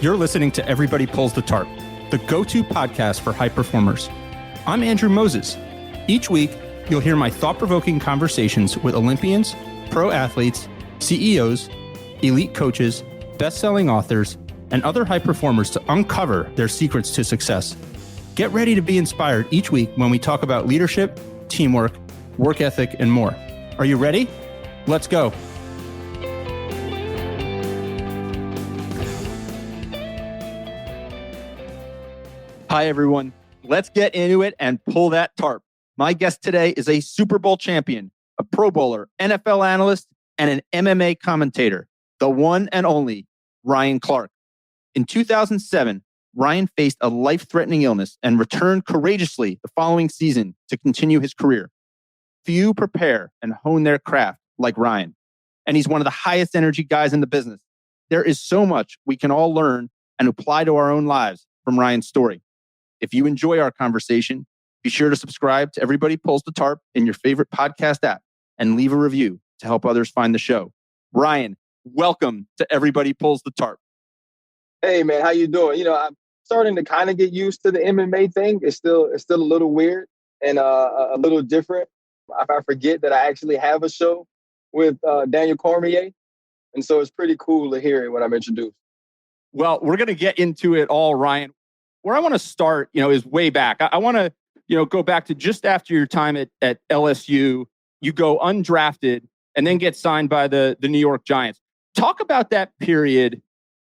You're listening to Everybody Pulls the Tarp, the go-to podcast for high performers. I'm Andrew Moses. Each week, you'll hear my thought-provoking conversations with Olympians, pro athletes, CEOs, elite coaches, best-selling authors, and other high performers to uncover their secrets to success. Get ready to be inspired each week when we talk about leadership, teamwork, work ethic, and more. Are you ready? Let's go. Hi, everyone. Let's get into it and pull that tarp. My guest today is a Super Bowl champion, a Pro Bowler, NFL analyst, and an MMA commentator, the one and only Ryan Clark. In 2007, Ryan faced a life-threatening illness and returned courageously the following season to continue his career. Few prepare and hone their craft like Ryan, and he's one of the highest energy guys in the business. There is so much we can all learn and apply to our own lives from Ryan's story. If you enjoy our conversation, be sure to subscribe to Everybody Pulls the Tarp in your favorite podcast app and leave a review to help others find the show. Ryan, welcome to Everybody Pulls the Tarp. Hey, man, how you doing? I'm starting to kind of get used to the MMA thing. It's still a little weird and a little different. I forget that I actually have a show with Daniel Cormier. And so it's pretty cool to hear it when I'm introduced. Well, we're going to get into it all, Ryan. Where I want to start, is way back. I want to, go back to just after your time at LSU. You go undrafted and then get signed by the New York Giants. Talk about that period,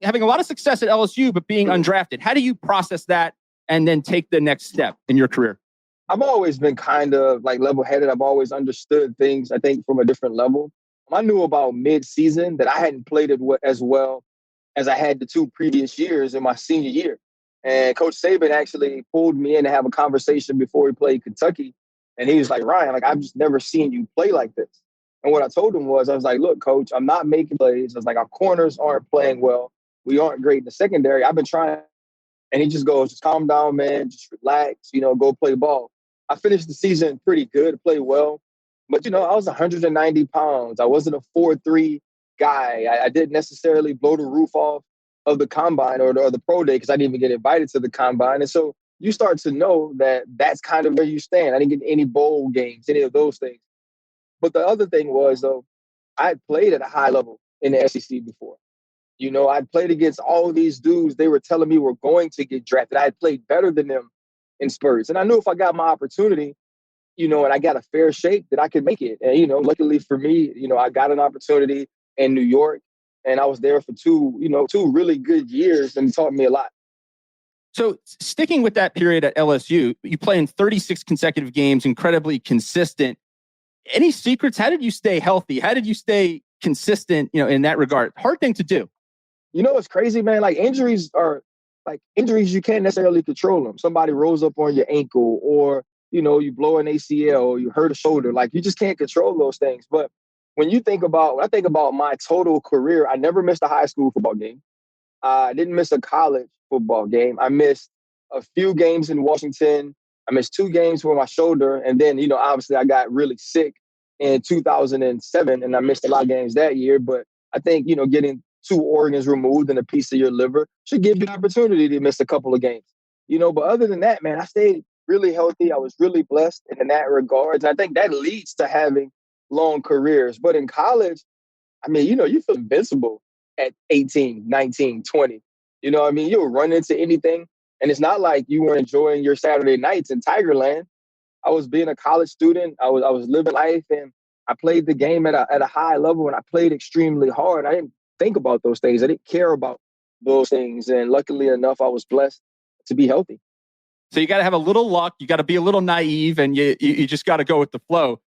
having a lot of success at LSU, but being undrafted. How do you process that and then take the next step in your career? I've always been kind of like level-headed. I've always understood things, I think, from a different level. I knew about mid-season that I hadn't played it as well as I had the 2 previous years in my senior year. And Coach Saban actually pulled me in to have a conversation before we played Kentucky. And he was like, Ryan, I've just never seen you play like this. And what I told him was, I was like, look, Coach, I'm not making plays. I was like, our corners aren't playing well. We aren't great in the secondary. I've been trying. And he just goes, just calm down, man. Just relax, go play ball. I finished the season pretty good, played well. But, I was 190 pounds. I wasn't a 4'3" guy. I didn't necessarily blow the roof off of the combine or the pro day because I didn't even get invited to the combine. And so you start to know that that's kind of where you stand. I didn't get any bowl games, any of those things. But the other thing was, though, I had played at a high level in the SEC before. I'd played against all these dudes. They were telling me were going to get drafted. I had played better than them in spurts. And I knew if I got my opportunity, and I got a fair shake, that I could make it. And, luckily for me, I got an opportunity in New York. And I was there for 2 really good years, and it taught me a lot. So sticking with that period at LSU, you play in 36 consecutive games, incredibly consistent. Any secrets? How did you stay healthy? How did you stay consistent, in that regard? Hard thing to do. It's crazy, man. Like injuries you can't necessarily control them. Somebody rolls up on your ankle or, you blow an ACL or you hurt a shoulder. Like you just can't control those things. But when I think about my total career, I never missed a high school football game. I didn't miss a college football game. I missed a few games in Washington. I missed 2 games for my shoulder. And then, obviously I got really sick in 2007 and I missed a lot of games that year. But I think, getting 2 organs removed and a piece of your liver should give you an opportunity to miss a couple of games. But other than that, man, I stayed really healthy. I was really blessed in that regard. And I think that leads to having long careers. But in college, you feel invincible at 18, 19, 20. You'll run into anything. And it's not like you were enjoying your Saturday nights in Tigerland. I was being a college student. I was living life, and I played the game at a high level, and I played extremely hard. I didn't think about those things. I didn't care about those things. And luckily enough, I was blessed to be healthy. So you got to have a little luck. You got to be a little naive, and you just got to go with the flow.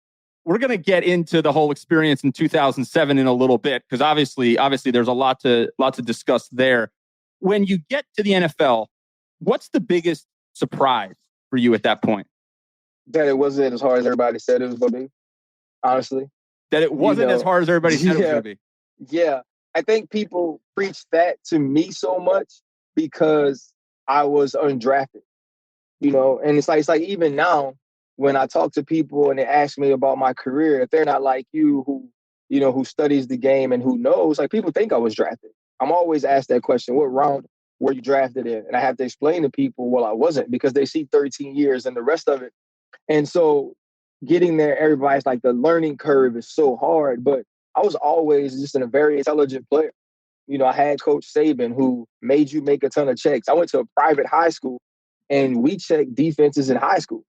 We're going to get into the whole experience in 2007 in a little bit, because obviously there's a lot to discuss there. When you get to the NFL, what's the biggest surprise for you at that point? That it wasn't as hard as everybody said it was going to be, honestly. That it wasn't as hard as everybody said it was going to be. Yeah. I think people preach that to me so much because I was undrafted, and it's like even now, when I talk to people and they ask me about my career, if they're not like you, who studies the game and who knows, like people think I was drafted. I'm always asked that question, what round were you drafted in? And I have to explain to people, well, I wasn't, because they see 13 years and the rest of it. And so getting there, everybody's like, the learning curve is so hard. But I was always just a very intelligent player. I had Coach Saban, who made you make a ton of checks. I went to a private high school, and we checked defenses in high school.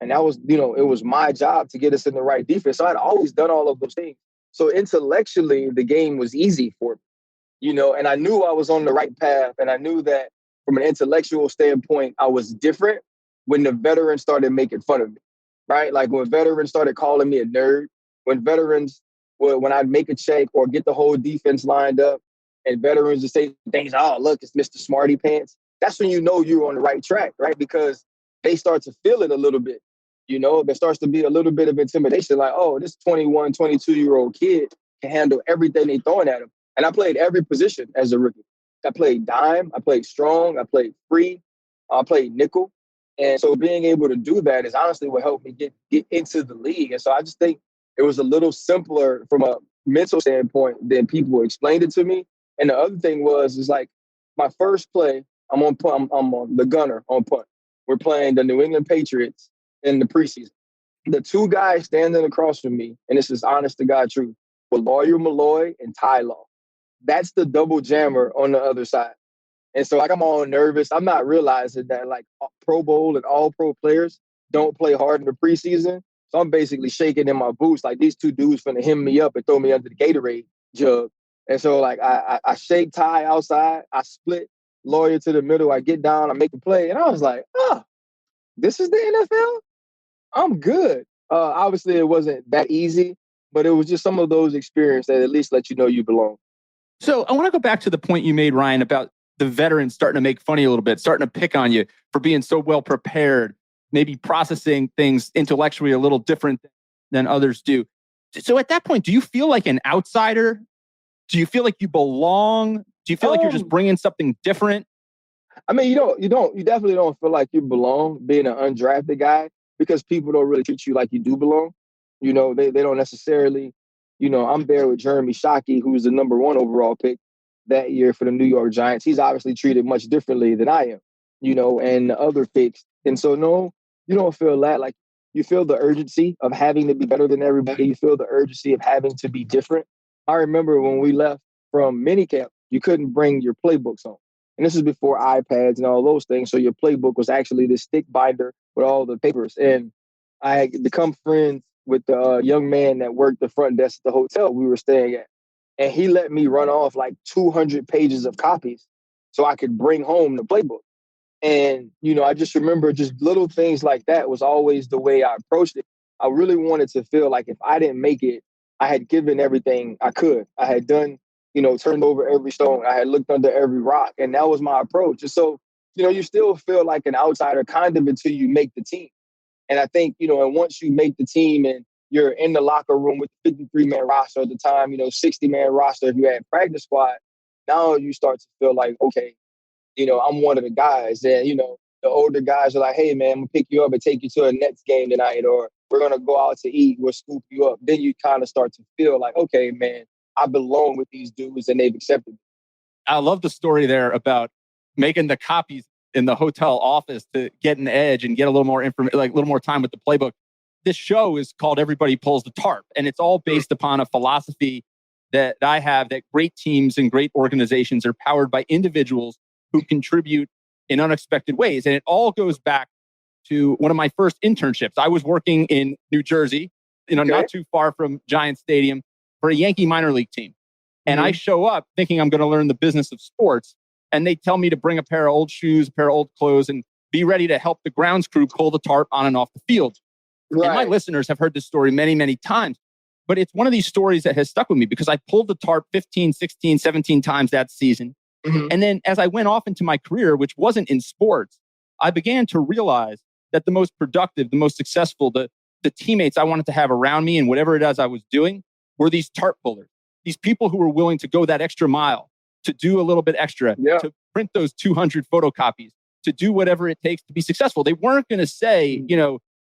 And that was, it was my job to get us in the right defense. So I'd always done all of those things. So intellectually, the game was easy for me, and I knew I was on the right path. And I knew that from an intellectual standpoint, I was different when the veterans started making fun of me, right? Like when veterans started calling me a nerd, when I'd make a check or get the whole defense lined up, and veterans would say things, oh, look, it's Mr. Smarty Pants. That's when you know you're on the right track, right? Because they start to feel it a little bit. There starts to be a little bit of intimidation, like, oh, this 21, 22-year-old kid can handle everything they throwing at him. And I played every position as a rookie. I played dime, I played strong, I played free, I played nickel. And so being able to do that is honestly what helped me get into the league. And so I just think it was a little simpler from a mental standpoint than people explained it to me. And the other thing is like my first play, I'm on punt, I'm on the gunner on punt. We're playing the New England Patriots in the preseason. The two guys standing across from me, and this is honest to God truth, were Lawyer Malloy and Ty Law. That's the double jammer on the other side. And so I'm all nervous. I'm not realizing that like Pro Bowl and all pro players don't play hard in the preseason. So I'm basically shaking in my boots like these two dudes finna hem me up and throw me under the Gatorade jug. And so like I shake Ty outside, I split Lawyer to the middle, I get down, I make the play. And I was like, this is the NFL? I'm good. Obviously, it wasn't that easy, but it was just some of those experiences that at least let you know you belong. So I want to go back to the point you made, Ryan, about the veterans starting to make fun of you a little bit, starting to pick on you for being so well prepared, maybe processing things intellectually a little different than others do. So at that point, do you feel like an outsider? Do you feel like you belong? Do you feel like you're just bringing something different? I mean, you definitely don't feel like you belong being an undrafted guy because people don't really treat you like you do belong. They don't necessarily, I'm there with Jeremy Shockey, who's the number 1 overall pick that year for the New York Giants. He's obviously treated much differently than I am, and the other picks. And so, no, you don't feel that. Like, you feel the urgency of having to be better than everybody. You feel the urgency of having to be different. I remember when we left from minicamp, you couldn't bring your playbooks home. And this is before iPads and all those things. So your playbook was actually this stick binder with all the papers. And I had become friends with the young man that worked the front desk at the hotel we were staying at. And he let me run off like 200 pages of copies so I could bring home the playbook. And, I just remember just little things like that was always the way I approached it. I really wanted to feel like if I didn't make it, I had given everything I could. I had done, turned over every stone. I had looked under every rock. And that was my approach. And so, you still feel like an outsider kind of until you make the team. And I think, and once you make the team and you're in the locker room with the 53-man roster at the time, 60-man roster if you had practice squad, now you start to feel like, okay, I'm one of the guys. And, the older guys are like, hey, man, I'm going to pick you up and take you to a Nets game tonight, or we're going to go out to eat, we'll scoop you up. Then you kind of start to feel like, okay, man, I belong with these dudes and they've accepted me. I love the story there about making the copies in the hotel office to get an edge and get a little more information, like a little more time with the playbook. This show is called Everybody Pulls the Tarp, and it's all based upon a philosophy that I have that great teams and great organizations are powered by individuals who contribute in unexpected ways. And it all goes back to one of my first internships. I was working in New Jersey, not too far from Giant Stadium, for a Yankee minor league team. And I show up thinking I'm going to learn the business of sports. And they tell me to bring a pair of old shoes, a pair of old clothes, and be ready to help the grounds crew pull the tarp on and off the field. Right. And my listeners have heard this story many, many times. But it's one of these stories that has stuck with me because I pulled the tarp 15, 16, 17 times that season. And then as I went off into my career, which wasn't in sports, I began to realize that the most productive, the most successful, the teammates I wanted to have around me and whatever it is I was doing were these tarp pullers. These people who were willing to go that extra mile, to do a little bit extra, to print those 200 photocopies, to do whatever it takes to be successful. They weren't going to say,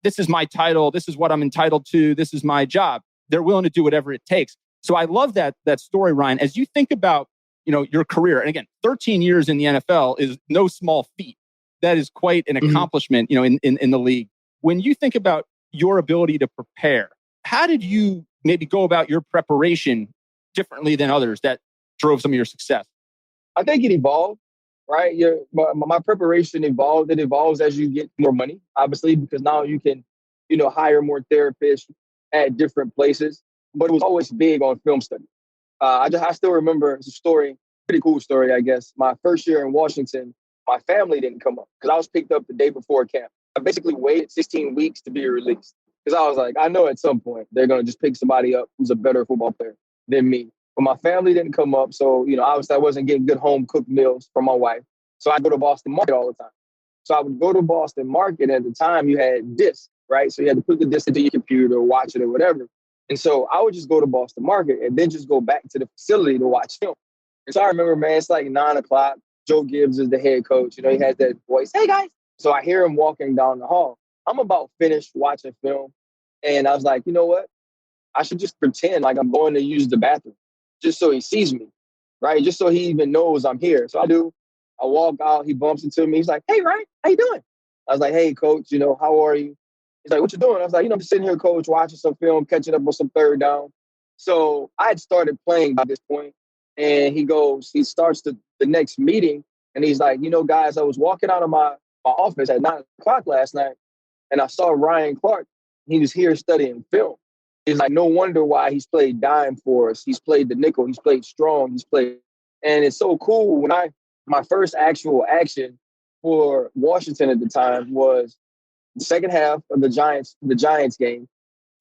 this is my title, this is what I'm entitled to, this is my job. They're willing to do whatever it takes. So I love that story, Ryan. As you think about your career. And again, 13 years in the NFL is no small feat. That is quite an accomplishment, in the league. When you think about your ability to prepare, how did you maybe go about your preparation differently than others that drove some of your success? I think it evolved, right? My preparation evolved. It evolves as you get more money, obviously, because now you can, hire more therapists at different places. But it was always big on film study. I still remember, it's a story, pretty cool story, I guess. My first year in Washington, my family didn't come up because I was picked up the day before camp. I basically waited 16 weeks to be released because I was like, I know at some point they're going to just pick somebody up who's a better football player than me. But my family didn't come up. So, obviously I wasn't getting good home cooked meals from my wife. So I'd go to Boston Market all the time. So I would go to Boston Market. At the time you had discs, right? So you had to put the disc into your computer or watch it or whatever. And so I would just go to Boston Market and then just go back to the facility to watch film. And so I remember, man, it's like 9:00. Joe Gibbs is the head coach. He has that voice, hey, guys. So I hear him walking down the hall. I'm about finished watching film. And I was like, you know what? I should just pretend like I'm going to use the bathroom just so he sees me, right? Just so he even knows I'm here. So I do. I walk out. He bumps into me. He's like, hey, Ryan, how you doing? I was like, hey, coach, how are you? He's like, what you doing? I was like, I'm just sitting here, coach, watching some film, catching up on some third down. So I had started playing by this point. And he starts the next meeting. And he's like, guys, I was walking out of my office at 9:00 last night. And I saw Ryan Clark. He was here studying film. He's like, no wonder why he's played dime for us. He's played the nickel. He's played strong. And it's so cool. My first actual action for Washington at the time was the second half of the Giants game.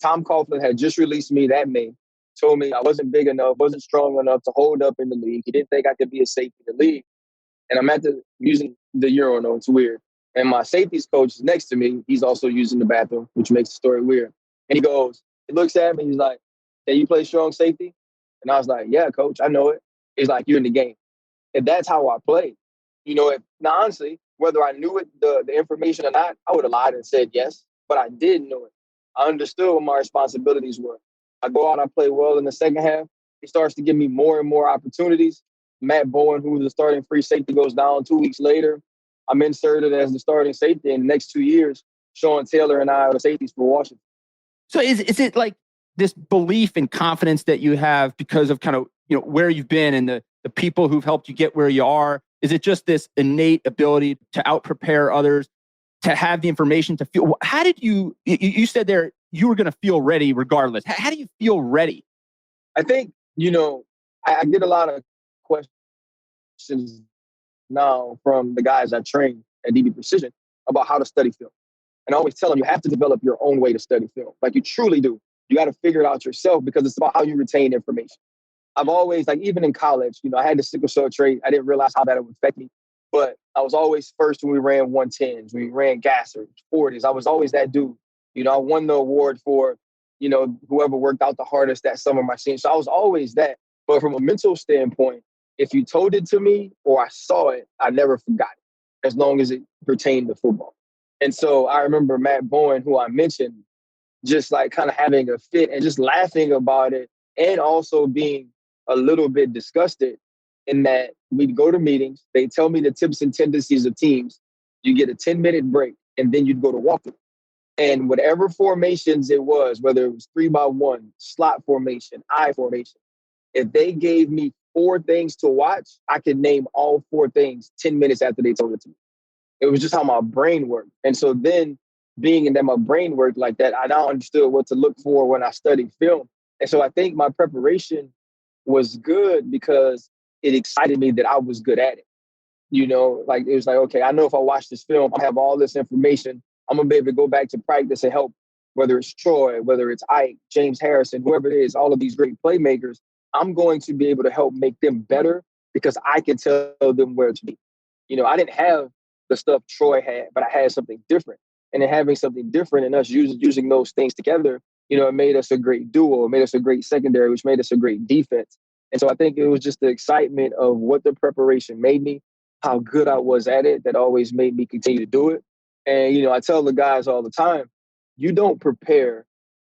Tom Coughlin had just released me that May, told me I wasn't big enough, wasn't strong enough to hold up in the league. He didn't think I could be a safety in the league. And I'm using the urinal. It's weird. And my safeties coach is next to me. He's also using the bathroom, which makes the story weird. And he looks at me. He's like, can you play strong safety? And I was like, yeah, coach, I know it. He's like, you're in the game. And that's how I played. Now, honestly, whether I knew it, the information or not, I would have lied and said yes, but I did know it. I understood what my responsibilities were. I go out, I play well in the second half. He starts to give me more and more opportunities. Matt Bowen, who was the starting free safety, goes down 2 weeks later. I'm inserted as the starting safety in the next 2 years. Sean Taylor and I are the safeties for Washington. So is it like this belief and confidence that you have because of kind of, where you've been and the people who've helped you get where you are? Is it just this innate ability to out-prepare others, to have the information to feel? How did you said there you were going to feel ready regardless. How do you feel ready? I think, I get a lot of questions now from the guys I train at DB Precision about how to study film. And I always tell them you have to develop your own way to study film. Like you truly do. You got to figure it out yourself because it's about how you retain information. I've always, even in college, I had the sickle cell trait. I didn't realize how that would affect me. But I was always first when we ran 110s, when we ran gassers, 40s. I was always that dude. I won the award for, whoever worked out the hardest that summer my senior. So I was always that. But from a mental standpoint, if you told it to me or I saw it, I never forgot it, as long as it pertained to football. And so I remember Matt Bowen, who I mentioned, just kind of having a fit and just laughing about it and also being a little bit disgusted in that we'd go to meetings. They tell me the tips and tendencies of teams. You get a 10-minute break and then you'd go to walkthrough. And whatever formations it was, whether it was 3x1, slot formation, I formation, if they gave me 4 things to watch, I could name all 4 things 10 minutes after they told it to me. It was just how my brain worked. And so then being in that my brain worked like that, I now understood what to look for when I studied film. And so I think my preparation was good because it excited me that I was good at it. It was like, okay, I know if I watch this film, I have all this information. I'm going to be able to go back to practice and help, whether it's Troy, whether it's Ike, James Harrison, whoever it is, all of these great playmakers. I'm going to be able to help make them better because I can tell them where to be. I didn't have the stuff Troy had, but I had something different. And in having something different and us using those things together, it made us a great duo. It made us a great secondary, which made us a great defense. And so I think it was just the excitement of what the preparation made me, how good I was at it, that always made me continue to do it. And, I tell the guys all the time, you don't prepare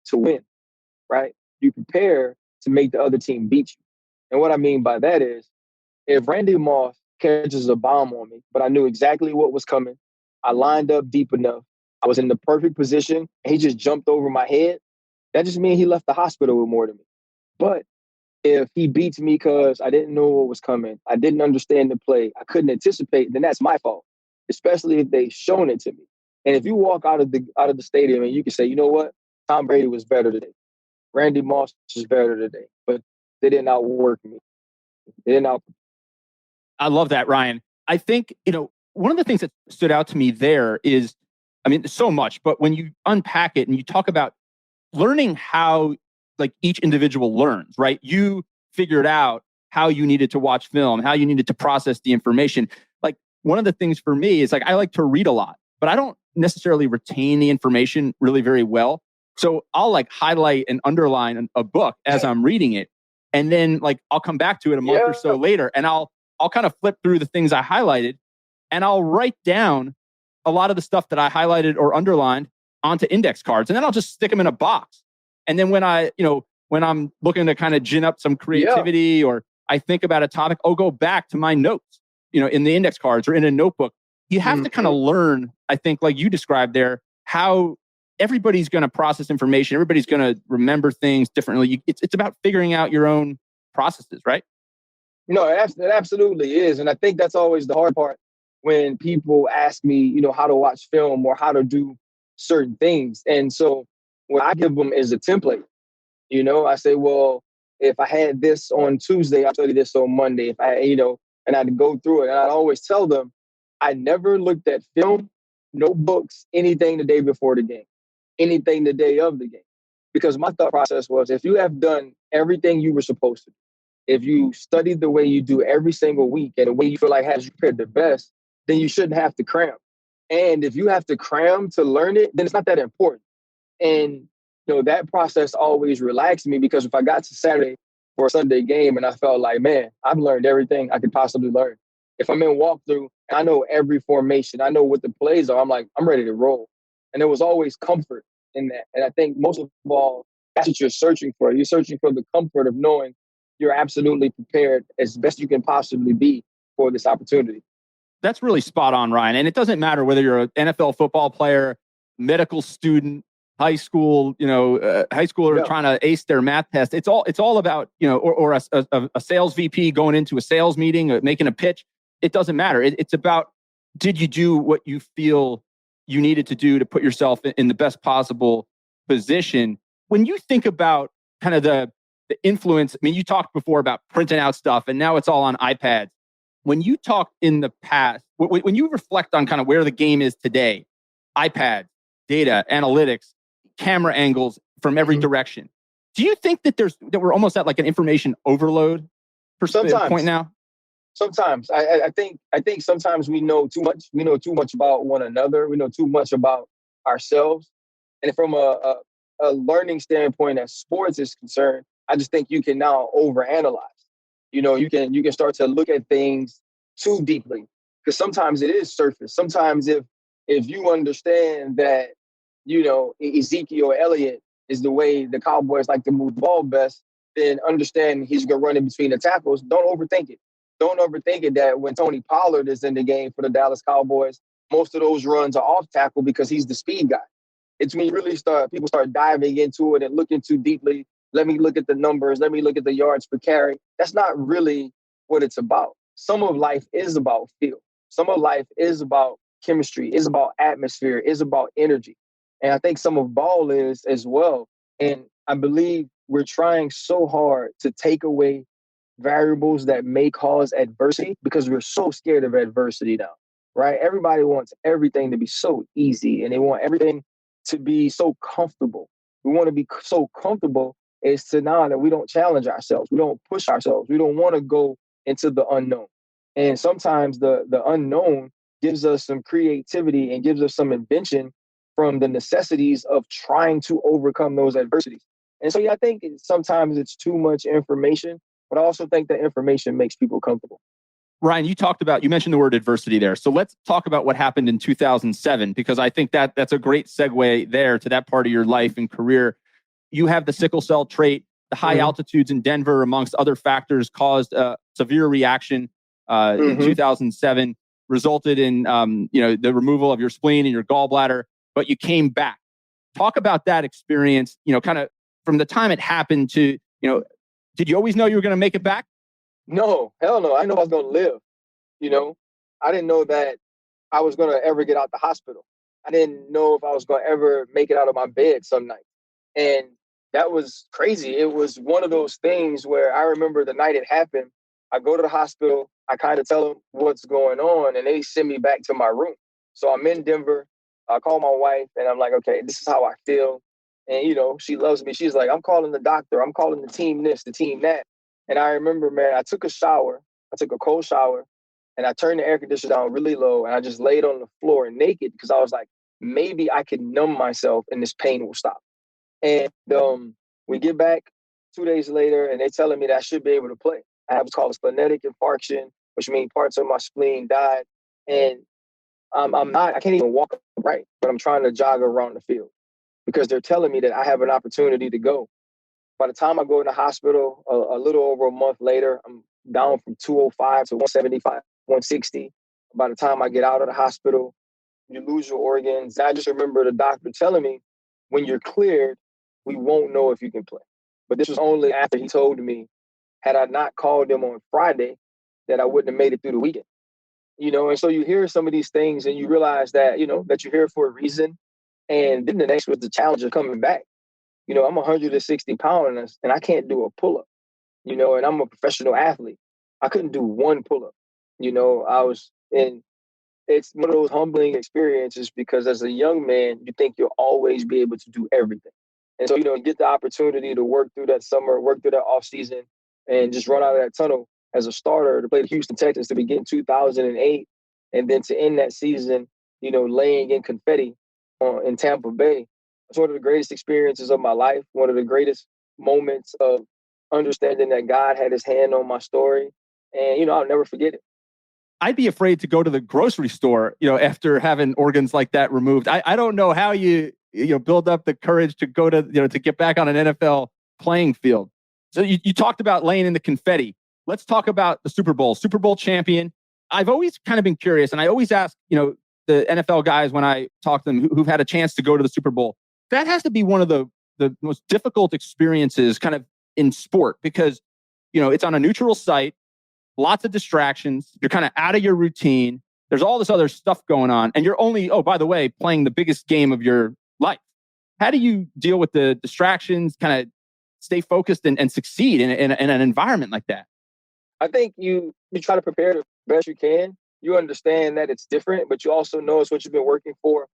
to win, right? You prepare to make the other team beat you. And what I mean by that is, if Randy Moss catches a bomb on me, but I knew exactly what was coming, I lined up deep enough, I was in the perfect position, and he just jumped over my head, that just means he left the hospital with more than me. But if he beats me because I didn't know what was coming, I didn't understand the play, I couldn't anticipate, then that's my fault, especially if they shown it to me. And if you walk out of the stadium and you can say, you know what, Tom Brady was better today, Randy Moss was better today, but they didn't outwork me. They didn't out. I love that, Ryan. I think, one of the things that stood out to me there is, so much, but when you unpack it and you talk about learning how like each individual learns, right? You figured out how you needed to watch film, how you needed to process the information. Like one of the things for me is like, I like to read a lot, but I don't necessarily retain the information really very well. So I'll like highlight and underline a book as I'm reading it. And then like, I'll come back to it a month or so later and I'll kind of flip through the things I highlighted and I'll write down a lot of the stuff that I highlighted or underlined onto index cards. And then I'll just stick them in a box. And then when when I'm looking to kind of gin up some creativity or I think about a topic, I'll go back to my notes, in the index cards or in a notebook. You have to kind of learn, I think, like you described there, how everybody's going to process information. Everybody's going to remember things differently. It's about figuring out your own processes, right? No, it absolutely is. And I think that's always the hard part when people ask me, how to watch film or how to do certain things. And so what I give them is a template. I say, well, if I had this on Tuesday, I study this on Monday. If I, and I'd go through it. And I'd always tell them, I never looked at film, notebooks, anything the day before the game, anything the day of the game. Because my thought process was, if you have done everything you were supposed to do, if you studied the way you do every single week and the way you feel like has you prepared the best, then you shouldn't have to cram. And if you have to cram to learn it, then it's not that important. And that process always relaxed me because if I got to Saturday for a Sunday game and I felt like, man, I've learned everything I could possibly learn. If I'm in walkthrough, I know every formation, I know what the plays are, I'm like, I'm ready to roll. And there was always comfort in that. And I think most of all, that's what you're searching for. You're searching for the comfort of knowing you're absolutely prepared as best you can possibly be for this opportunity. That's really spot on, Ryan. And it doesn't matter whether you're an NFL football player, medical student, high school, high schooler trying to ace their math test. It's all about, or a sales VP going into a sales meeting, or making a pitch. It doesn't matter. It's about, did you do what you feel you needed to do to put yourself in the best possible position? When you think about kind of the influence, you talked before about printing out stuff and now it's all on iPads. When you talk in the past, when you reflect on kind of where the game is today, iPads, data, analytics, camera angles from every direction, do you think that we're almost at like an information overload point now? Sometimes I think sometimes we know too much. We know too much about one another. We know too much about ourselves. And from a learning standpoint, as sports is concerned, I just think you can now overanalyze. You can start to look at things too deeply because sometimes it is surface. Sometimes if you understand that, Ezekiel Elliott is the way the Cowboys like to move the ball best, then understand he's going to run in between the tackles. Don't overthink it. Don't overthink it that when Tony Pollard is in the game for the Dallas Cowboys, most of those runs are off tackle because he's the speed guy. It's when you really people start diving into it and looking too deeply. Let me look at the numbers. Let me look at the yards per carry. That's not really what it's about. Some of life is about feel. Some of life is about chemistry, is about atmosphere, is about energy. And I think some of ball is as well. And I believe we're trying so hard to take away variables that may cause adversity because we're so scared of adversity now, right? Everybody wants everything to be so easy and they want everything to be so comfortable. We want to be so comfortable as to now that we don't challenge ourselves. We don't push ourselves. We don't want to go into the unknown. And sometimes the unknown gives us some creativity and gives us some invention from the necessities of trying to overcome those adversities. And so, I think sometimes it's too much information, but I also think that information makes people comfortable. Ryan, you mentioned the word adversity there. So let's talk about what happened in 2007, because I think that's a great segue there to that part of your life and career. You have the sickle cell trait, the high altitudes in Denver, amongst other factors, caused a severe reaction in 2007, resulted in the removal of your spleen and your gallbladder, but you came back. Talk about that experience, kind of from the time it happened to, did you always know you were going to make it back? No, hell no. I didn't know I was going to live. I didn't know that I was going to ever get out the hospital. I didn't know if I was going to ever make it out of my bed some night. And that was crazy. It was one of those things where I remember the night it happened, I go to the hospital, I kind of tell them what's going on, and they send me back to my room. So I'm in Denver. I call my wife, and I'm like, okay, this is how I feel. And, she loves me. She's like, I'm calling the doctor. I'm calling the team this, the team that. And I remember, man, I took a shower. I took a cold shower, and I turned the air conditioner down really low, and I just laid on the floor naked because I was like, maybe I can numb myself and this pain will stop. And we get back 2 days later, and they're telling me that I should be able to play. I have what's called a splenitic infarction, which means parts of my spleen died. And I can't even walk right, but I'm trying to jog around the field because they're telling me that I have an opportunity to go. By the time I go in the hospital, a little over a month later, I'm down from 205 to 175, 160. By the time I get out of the hospital, you lose your organs. I just remember the doctor telling me, when you're cleared, we won't know if you can play. But this was only after he told me, had I not called them on Friday, that I wouldn't have made it through the weekend. And so you hear some of these things and you realize that, that you're here for a reason. And then the next was the challenge of coming back. I'm 160 pounds and I can't do a pull-up, and I'm a professional athlete. I couldn't do one pull-up. It's one of those humbling experiences because as a young man, you think you'll always be able to do everything. And so, you get the opportunity to work through that summer, work through that off season, and just run out of that tunnel as a starter to play the Houston Texans to begin 2008. And then to end that season, laying in confetti in Tampa Bay. It's one of the greatest experiences of my life, one of the greatest moments of understanding that God had his hand on my story. And, I'll never forget it. I'd be afraid to go to the grocery store, after having organs like that removed. I don't know how you build up the courage to go to, to get back on an NFL playing field. So you talked about laying in the confetti. Let's talk about the Super Bowl champion. I've always kind of been curious, and I always ask, the NFL guys when I talk to them who've had a chance to go to the Super Bowl, that has to be one of the most difficult experiences kind of in sport because, it's on a neutral site, lots of distractions. You're kind of out of your routine. There's all this other stuff going on. And you're only, by the way, playing the biggest game of your life. How do you deal with the distractions, kind of stay focused and succeed in an environment like that? I think you try to prepare the best you can. You understand that it's different, but you also know it's what you've been working for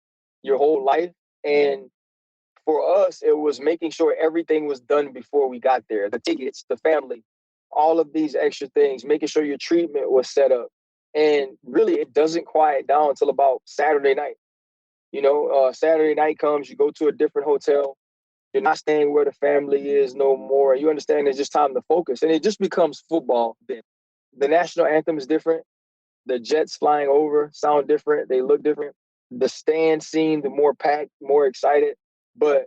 your whole life. And for us, it was making sure everything was done before we got there. The tickets, the family, all of these extra things, making sure your treatment was set up. And really, it doesn't quiet down until about Saturday night. Saturday night comes, you go to a different hotel. You're not staying where the family is no more. You understand it's just time to focus. And it just becomes football then. The national anthem is different. The jets flying over sound different. They look different. The stand seem the more packed, more excited. But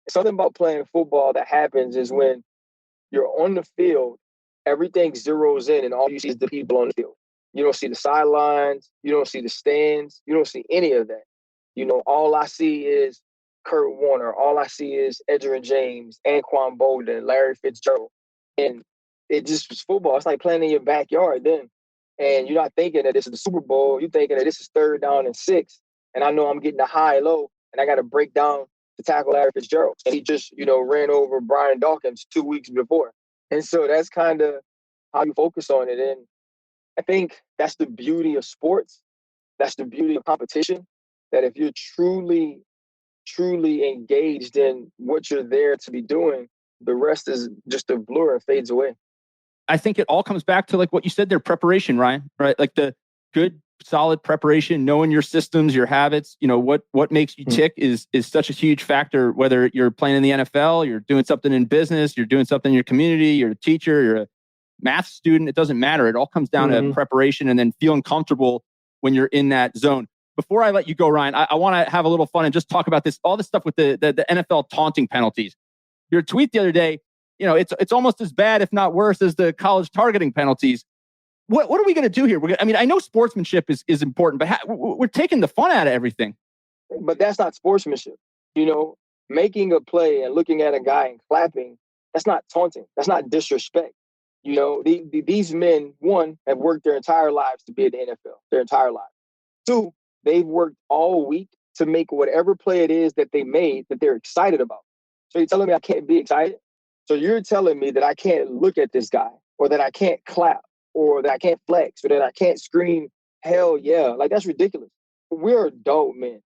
something about playing football that happens is when you're on the field, everything zeroes in and all you see is the people on the field. You don't see the sidelines. You don't see the stands. You don't see any of that. All I see is Kurt Warner. All I see is Edgerrin James, Anquan Bolden, Larry Fitzgerald. And it just was football. It's like playing in your backyard then. And you're not thinking that this is the Super Bowl. You're thinking that this is 3rd down and 6. And I know I'm getting a high low and I got to break down to tackle Larry Fitzgerald. And he just, ran over Brian Dawkins 2 weeks before. And so that's kind of how you focus on it. And I think that's the beauty of sports. That's the beauty of competition, that if you're truly engaged in what you're there to be doing, the rest is just a blur and fades away. I think it all comes back to like what you said there, preparation, Ryan, right? Like the good, solid preparation, knowing your systems, your habits, what makes you tick is such a huge factor, whether you're playing in the NFL, you're doing something in business, you're doing something in your community, you're a teacher, you're a math student, it doesn't matter. It all comes down to preparation and then feeling comfortable when you're in that zone. Before I let you go, Ryan, I want to have a little fun and just talk about all this stuff with the NFL taunting penalties. Your tweet the other day, it's almost as bad, if not worse, as the college targeting penalties. what are we going to do here? I know sportsmanship is important, but we're taking the fun out of everything. But that's not sportsmanship. Making a play and looking at a guy and clapping, that's not taunting. That's not disrespect. These men, one, have worked their entire lives to be in the NFL, their entire lives. Two, they've worked all week to make whatever play it is that they made that they're excited about. So you're telling me I can't be excited? So you're telling me that I can't look at this guy, or that I can't clap, or that I can't flex, or that I can't scream, hell yeah. Like, that's ridiculous. We're adult men.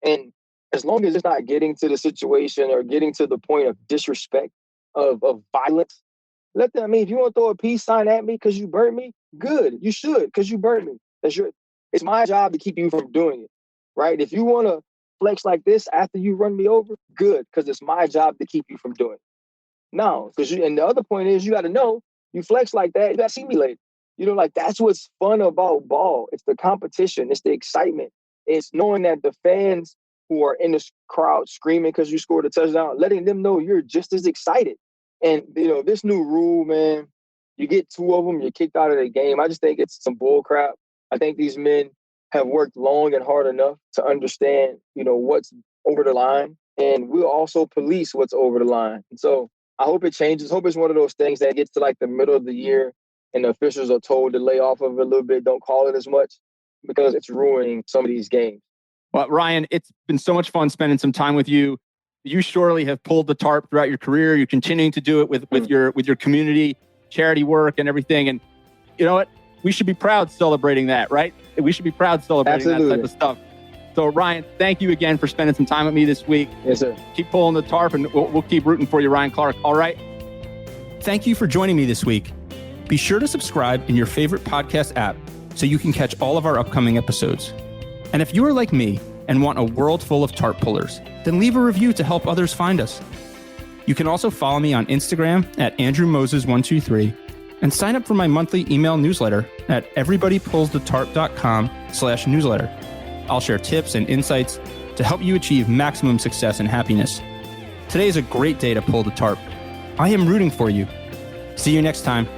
And as long as it's not getting to the situation or getting to the point of disrespect, of violence, let them, if you want to throw a peace sign at me because you burnt me, good. You should, because you burnt me. It's my job to keep you from doing it, right? If you want to flex like this after you run me over, good, because it's my job to keep you from doing it. No, and the other point is, you got to know, you flex like that, you got to see me later. That's what's fun about ball. It's the competition. It's the excitement. It's knowing that the fans who are in this crowd screaming because you scored a touchdown, letting them know you're just as excited. And, this new rule, man, you get two of them, you're kicked out of the game. I just think it's some bull crap. I think these men have worked long and hard enough to understand, what's over the line. And we'll also police what's over the line. And so I hope it changes. Hope it's one of those things that gets to like the middle of the year and the officials are told to lay off of it a little bit, don't call it as much, because it's ruining some of these games. Well, Ryan, it's been so much fun spending some time with you. You surely have pulled the tarp throughout your career. You're continuing to do it with your community, charity work and everything. And you know what? We should be proud celebrating that, right? We should be proud celebrating Absolutely. That type of stuff. So, Ryan, thank you again for spending some time with me this week. Yes, sir. Keep pulling the tarp, and we'll keep rooting for you, Ryan Clark. All right? Thank you for joining me this week. Be sure to subscribe in your favorite podcast app so you can catch all of our upcoming episodes. And if you are like me and want a world full of tarp pullers, then leave a review to help others find us. You can also follow me on Instagram at AndrewMoses123 and sign up for my monthly email newsletter at everybodypullsthetarp.com/newsletter. I'll share tips and insights to help you achieve maximum success and happiness. Today is a great day to pull the tarp. I am rooting for you. See you next time.